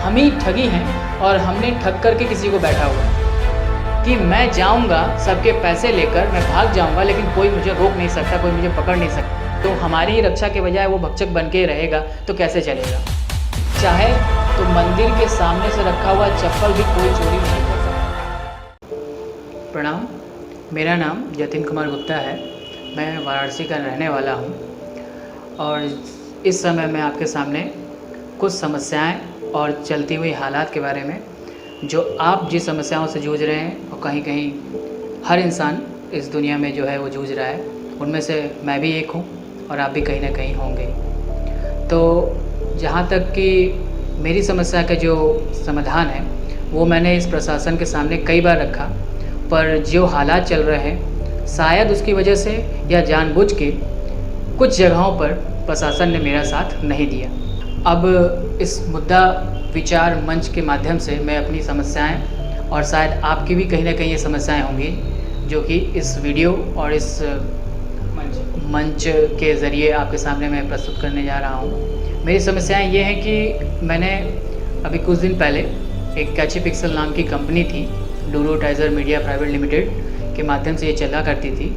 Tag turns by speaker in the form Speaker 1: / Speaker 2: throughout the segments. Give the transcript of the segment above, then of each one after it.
Speaker 1: हम ही ठगी हैं और हमने ठग करके किसी को बैठा हुआ है कि मैं जाऊंगा सबके पैसे लेकर, मैं भाग जाऊंगा, लेकिन कोई मुझे रोक नहीं सकता, कोई मुझे पकड़ नहीं सकता। तो हमारी ही रक्षा के बजाय वो भक्षक बन के रहेगा तो कैसे चलेगा। चाहे तो मंदिर के सामने से रखा हुआ चप्पल भी कोई चोरी नहीं कर सकता। प्रणाम, मेरा नाम जतिन कुमार गुप्ता है। मैं वाराणसी का रहने वाला हूँ और इस समय मैं आपके सामने कुछ समस्याएं और चलती हुई हालात के बारे में, जो आप जिस समस्याओं से जूझ रहे हैं और कहीं कहीं हर इंसान इस दुनिया में जो है वो जूझ रहा है, उनमें से मैं भी एक हूँ और आप भी कहीं ना कहीं होंगे। तो जहाँ तक कि मेरी समस्या का जो समाधान है वो मैंने इस प्रशासन के सामने कई बार रखा, पर जो हालात चल रहे हैं शायद उसकी वजह से या जानबूझ के कुछ जगहों पर प्रशासन ने मेरा साथ नहीं दिया। अब इस मुद्दा विचार मंच के माध्यम से मैं अपनी समस्याएं, और शायद आपकी भी कहीं ना कहीं ये समस्याएं होंगी, जो कि इस वीडियो और इस मंच के ज़रिए आपके सामने मैं प्रस्तुत करने जा रहा हूँ। मेरी समस्याएं ये हैं कि मैंने अभी कुछ दिन पहले एक कैची पिक्सल नाम की कंपनी थी, डूरो टाइजर मीडिया प्राइवेट लिमिटेड के माध्यम से ये चला करती थी।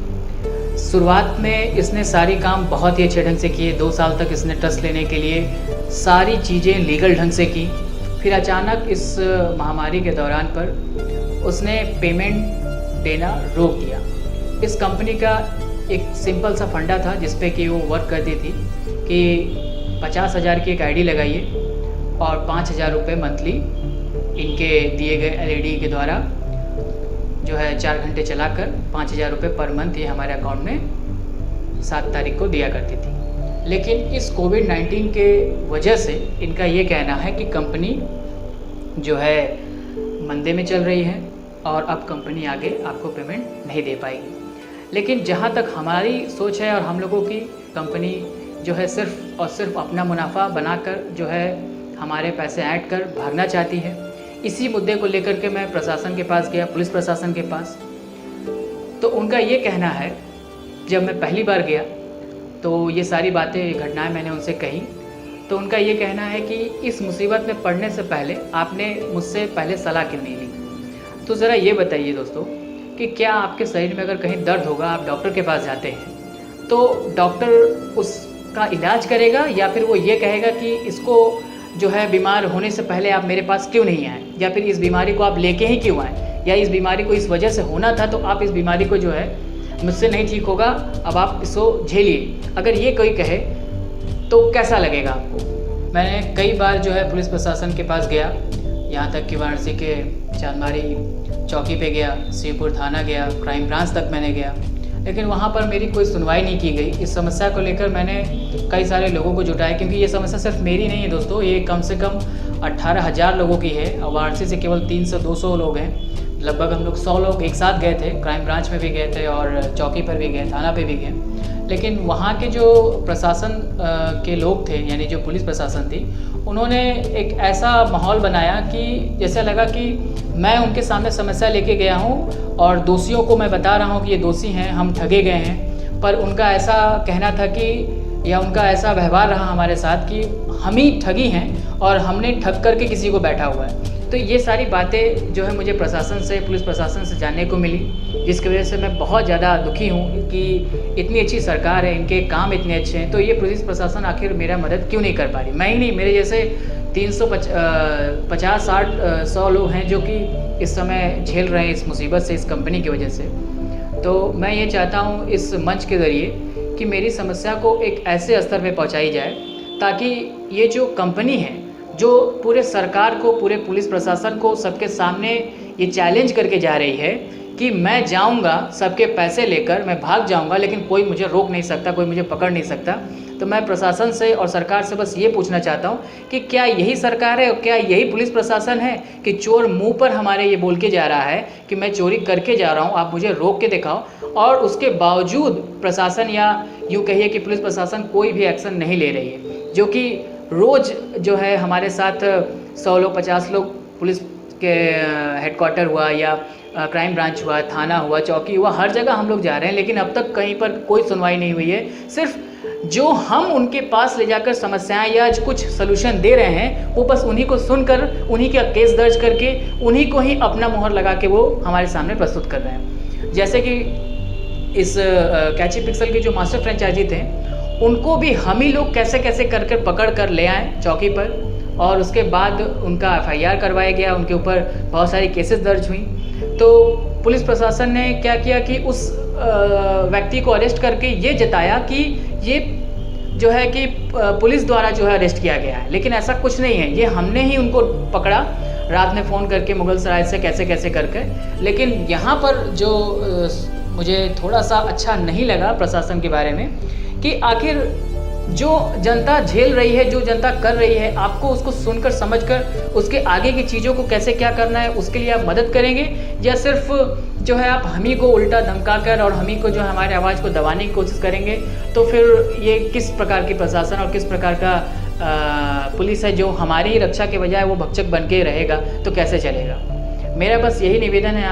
Speaker 1: शुरुआत में इसने सारी काम बहुत ही अच्छे ढंग से किए। 2 साल तक इसने ट्रस्ट लेने के लिए सारी चीज़ें लीगल ढंग से की। फिर अचानक इस महामारी के दौरान पर उसने पेमेंट देना रोक दिया। इस कंपनी का एक सिंपल सा फंडा था जिस पे कि वो वर्क करती थी कि 50,000 की एक आईडी लगाइए और 5,000 रुपये मंथली इनके दिए गए LED के द्वारा जो है 4 घंटे चलाकर 5,000 रुपये पर मंथ ये हमारे अकाउंट में 7 तारीख को दिया करती थी। लेकिन इस कोविड-19 के वजह से इनका ये कहना है कि कंपनी जो है मंदे में चल रही है और अब कंपनी आगे आपको पेमेंट नहीं दे पाएगी। लेकिन जहाँ तक हमारी सोच है और हम लोगों की, कंपनी जो है सिर्फ़ और सिर्फ अपना मुनाफा बनाकर जो है हमारे पैसे ऐड कर भागना चाहती है। इसी मुद्दे को लेकर के मैं प्रशासन के पास गया, पुलिस प्रशासन के पास। तो उनका ये कहना है, जब मैं पहली बार गया तो ये सारी बातें, घटनाएं मैंने उनसे कही, तो उनका ये कहना है कि इस मुसीबत में पड़ने से पहले आपने मुझसे पहले सलाह क्यों नहीं ली। तो ज़रा ये बताइए दोस्तों कि क्या आपके शरीर में अगर कहीं दर्द होगा, आप डॉक्टर के पास जाते हैं तो डॉक्टर उसका इलाज करेगा या फिर वो ये कहेगा कि इसको जो है बीमार होने से पहले आप मेरे पास क्यों नहीं आए, या फिर इस बीमारी को आप लेके ही क्यों आए, या इस बीमारी को इस वजह से होना था तो आप इस बीमारी को जो है मुझसे नहीं ठीक होगा, अब आप इसको झेलिए। अगर ये कोई कहे तो कैसा लगेगा आपको। मैंने कई बार जो है पुलिस प्रशासन के पास गया, यहाँ तक कि वाराणसी के चांदमारी चौकी पे गया, श्रीपुर थाना गया, क्राइम ब्रांच तक मैंने गया, लेकिन वहाँ पर मेरी कोई सुनवाई नहीं की गई। इस समस्या को लेकर मैंने कई सारे लोगों को जुटाया, क्योंकि ये समस्या सिर्फ मेरी नहीं है दोस्तों, ये कम से कम 18,000 लोगों की है और वाराणसी से केवल 300-200 लोग हैं। लगभग हम लोग 100 लोग एक साथ गए थे, क्राइम ब्रांच में भी गए थे और चौकी पर भी गए, थाना पे भी गए। लेकिन वहाँ के जो प्रशासन के लोग थे, यानी जो पुलिस प्रशासन थी, उन्होंने एक ऐसा माहौल बनाया कि जैसे लगा कि मैं उनके सामने समस्या लेके गया हूँ और दोषियों को मैं बता रहा हूँ कि ये दोषी हैं, हम ठगे गए हैं। पर उनका ऐसा कहना था कि, या उनका ऐसा व्यवहार रहा हमारे साथ कि हम ही ठगी हैं और हमने ठग करके किसी को बैठा हुआ है। तो ये सारी बातें जो है मुझे प्रशासन से, पुलिस प्रशासन से जानने को मिली, जिसकी वजह से मैं बहुत ज़्यादा दुखी हूँ कि इतनी अच्छी सरकार है, इनके काम इतने अच्छे हैं, तो ये पुलिस प्रशासन आखिर मेरा मदद क्यों नहीं कर पा रही। मैं ही नहीं, मेरे जैसे 350-60-100 लोग हैं जो कि इस समय झेल रहे हैं इस मुसीबत से, इस कंपनी की वजह से। तो मैं ये चाहता हूँ इस मंच के ज़रिए कि मेरी समस्या को एक ऐसे स्तर पे पहुँचाई जाए ताकि ये जो कंपनी है, जो पूरे सरकार को, पूरे पुलिस प्रशासन को, सबके सामने ये चैलेंज करके जा रही है कि मैं जाऊंगा सबके पैसे लेकर, मैं भाग जाऊंगा, लेकिन कोई मुझे रोक नहीं सकता, कोई मुझे पकड़ नहीं सकता। तो मैं प्रशासन से और सरकार से बस ये पूछना चाहता हूँ कि क्या यही सरकार है और क्या यही पुलिस प्रशासन है कि चोर मुंह पर हमारे ये बोल के जा रहा है कि मैं चोरी करके जा रहा हूँ, आप मुझे रोक के दिखाओ, और उसके बावजूद प्रशासन, या यूँ कहिए कि पुलिस प्रशासन कोई भी एक्शन नहीं ले रही है, जो कि रोज़ जो है हमारे साथ 100 लोग, 50 लोग, पुलिस के हेडक्वार्टर हुआ या क्राइम ब्रांच हुआ, थाना हुआ, चौकी हुआ, हर जगह हम लोग जा रहे हैं, लेकिन अब तक कहीं पर कोई सुनवाई नहीं हुई है। सिर्फ जो हम उनके पास ले जाकर समस्याएं या कुछ सलूशन दे रहे हैं वो बस उन्हीं को सुनकर, उन्हीं का केस दर्ज करके, उन्हीं को ही अपना मुहर लगा के वो हमारे सामने प्रस्तुत कर रहे हैं। जैसे कि इस कैची पिक्सल के जो मास्टर फ्रेंचाइजी थे, उनको भी हम ही लोग कैसे कैसे कर पकड़ कर ले आए चौकी पर, और उसके बाद उनका एफआईआर करवाया गया, उनके ऊपर बहुत सारी केसेस दर्ज हुई। तो पुलिस प्रशासन ने क्या किया कि उस व्यक्ति को अरेस्ट करके ये जताया कि ये जो है कि पुलिस द्वारा जो है अरेस्ट किया गया है, लेकिन ऐसा कुछ नहीं है। ये हमने ही उनको पकड़ा रात में फ़ोन करके मुगल सराय से कैसे कैसे करके। लेकिन यहाँ पर जो मुझे थोड़ा सा अच्छा नहीं लगा प्रशासन के बारे में कि आखिर जो जनता झेल रही है, जो जनता कर रही है, आपको उसको सुनकर समझकर उसके आगे की चीज़ों को कैसे क्या करना है उसके लिए आप मदद करेंगे, या सिर्फ जो है आप हम ही को उल्टा धमका कर और हम ही को जो हमारे आवाज़ को दबाने की कोशिश करेंगे। तो फिर ये किस प्रकार की प्रशासन और किस प्रकार का पुलिस है जो हमारी ही रक्षा के बजाय वो भक्षक बन के रहेगा, तो कैसे चलेगा। मेरा बस यही निवेदन है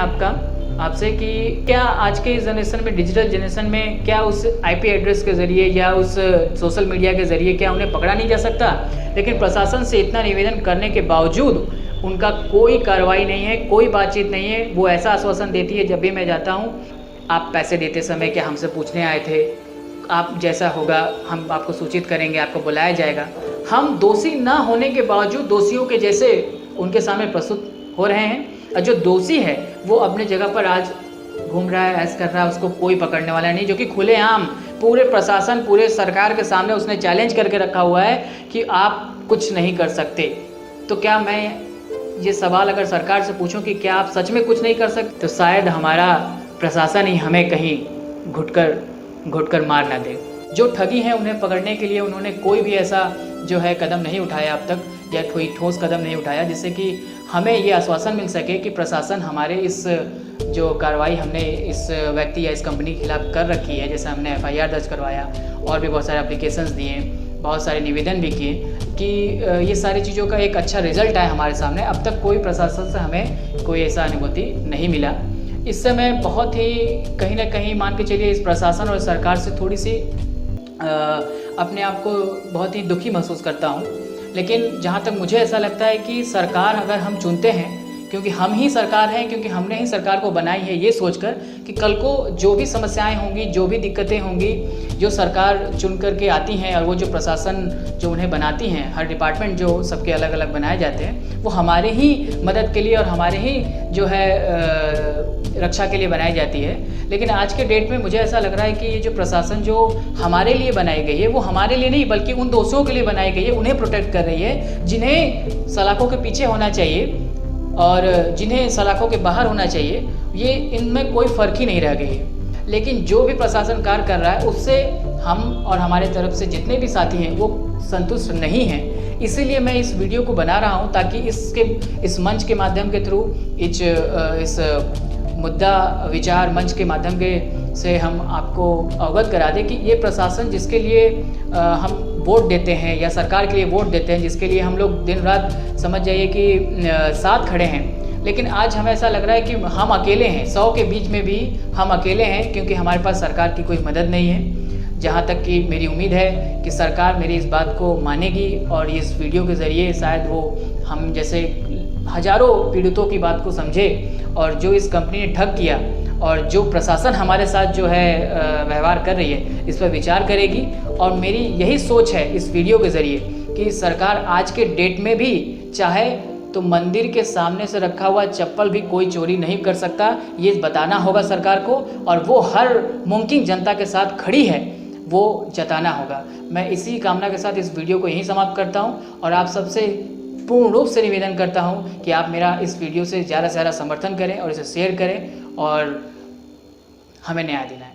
Speaker 1: आपसे कि क्या आज के इस जनरेशन में, डिजिटल जनरेशन में, क्या उस आईपी एड्रेस के ज़रिए या उस सोशल मीडिया के ज़रिए क्या उन्हें पकड़ा नहीं जा सकता। लेकिन प्रशासन से इतना निवेदन करने के बावजूद उनका कोई कार्रवाई नहीं है, कोई बातचीत नहीं है। वो ऐसा आश्वासन देती है जब भी मैं जाता हूँ, आप पैसे देते समय क्या हमसे पूछने आए थे, आप जैसा होगा हम आपको सूचित करेंगे, आपको बुलाया जाएगा। हम दोषी ना होने के बावजूद दोषियों के जैसे उनके सामने प्रस्तुत हो रहे हैं, और जो दोषी है वो अपने जगह पर आज घूम रहा है, ऐसा कर रहा है, उसको कोई पकड़ने वाला नहीं। जो कि खुलेआम पूरे प्रशासन, पूरे सरकार के सामने उसने चैलेंज करके रखा हुआ है कि आप कुछ नहीं कर सकते। तो क्या मैं ये सवाल अगर सरकार से पूछूं कि क्या आप सच में कुछ नहीं कर सकते, तो शायद हमारा प्रशासन ही हमें कहीं घुटकर मार ना दे। जो ठगी हैं उन्हें पकड़ने के लिए उन्होंने कोई भी ऐसा जो है कदम नहीं उठाया अब तक, या कोई ठोस कदम नहीं उठाया जिससे कि हमें ये आश्वासन मिल सके कि प्रशासन हमारे इस जो कार्रवाई हमने इस व्यक्ति या इस कंपनी के खिलाफ कर रखी है, जैसे हमने एफआईआर दर्ज करवाया और भी बहुत सारे एप्लीकेशंस दिए, बहुत सारे निवेदन भी किए, कि ये सारी चीज़ों का एक अच्छा रिजल्ट आए हमारे सामने। अब तक कोई प्रशासन से हमें कोई ऐसा अनुभूति नहीं मिला। इससे मैं बहुत ही कहीं ना कहीं मान के चलिए इस प्रशासन और सरकार से थोड़ी सी अपने आप को बहुत ही दुखी महसूस करता हूँ। लेकिन जहाँ तक मुझे ऐसा लगता है कि सरकार अगर हम चुनते हैं, क्योंकि हम ही सरकार हैं, क्योंकि हमने ही सरकार को बनाई है ये सोचकर कि कल को जो भी समस्याएं होंगी, जो भी दिक्कतें होंगी, जो सरकार चुन करके आती हैं और वो जो प्रशासन जो उन्हें बनाती हैं, हर डिपार्टमेंट जो सबके अलग अलग बनाए जाते हैं, वो हमारे ही मदद के लिए और हमारे ही जो है रक्षा के लिए बनाई जाती है। लेकिन आज के डेट में मुझे ऐसा लग रहा है कि ये जो प्रशासन जो हमारे लिए बनाई गई है, वो हमारे लिए नहीं बल्कि उन दोषियों के लिए बनाई गई है, उन्हें प्रोटेक्ट कर रही है जिन्हें सलाखों के पीछे होना चाहिए और जिन्हें सलाखों के बाहर होना चाहिए। ये इनमें कोई फ़र्क ही नहीं रह गई है। लेकिन जो भी प्रशासन कार्य कर रहा है उससे हम और हमारे तरफ से जितने भी साथी हैं वो संतुष्ट नहीं हैं। इसीलिए मैं इस वीडियो को बना रहा हूँ ताकि इस मंच के माध्यम के थ्रू, इस मुद्दा विचार मंच के माध्यम के से हम आपको अवगत करा दें कि ये प्रशासन जिसके लिए हम वोट देते हैं या सरकार के लिए वोट देते हैं, जिसके लिए हम लोग दिन रात समझ जाइए कि साथ खड़े हैं, लेकिन आज हमें ऐसा लग रहा है कि हम अकेले हैं। 100 के बीच में भी हम अकेले हैं, क्योंकि हमारे पास सरकार की कोई मदद नहीं है। जहाँ तक कि मेरी उम्मीद है कि सरकार मेरी इस बात को मानेगी और इस वीडियो के ज़रिए शायद वो हम जैसे हज़ारों पीड़ितों की बात को समझे और जो इस कंपनी ने ठग किया और जो प्रशासन हमारे साथ जो है व्यवहार कर रही है, इस पर विचार करेगी। और मेरी यही सोच है इस वीडियो के ज़रिए कि सरकार आज के डेट में भी चाहे तो मंदिर के सामने से रखा हुआ चप्पल भी कोई चोरी नहीं कर सकता, ये बताना होगा सरकार को, और वो हर मुमकिन जनता के साथ खड़ी है वो जताना होगा। मैं इसी कामना के साथ इस वीडियो को यहीं समाप्त करता हूँ और आप सबसे पूर्ण रूप से निवेदन करता हूँ कि आप मेरा इस वीडियो से ज़्यादा समर्थन करें और इसे शेयर करें और हमें न्याय दिलाएं।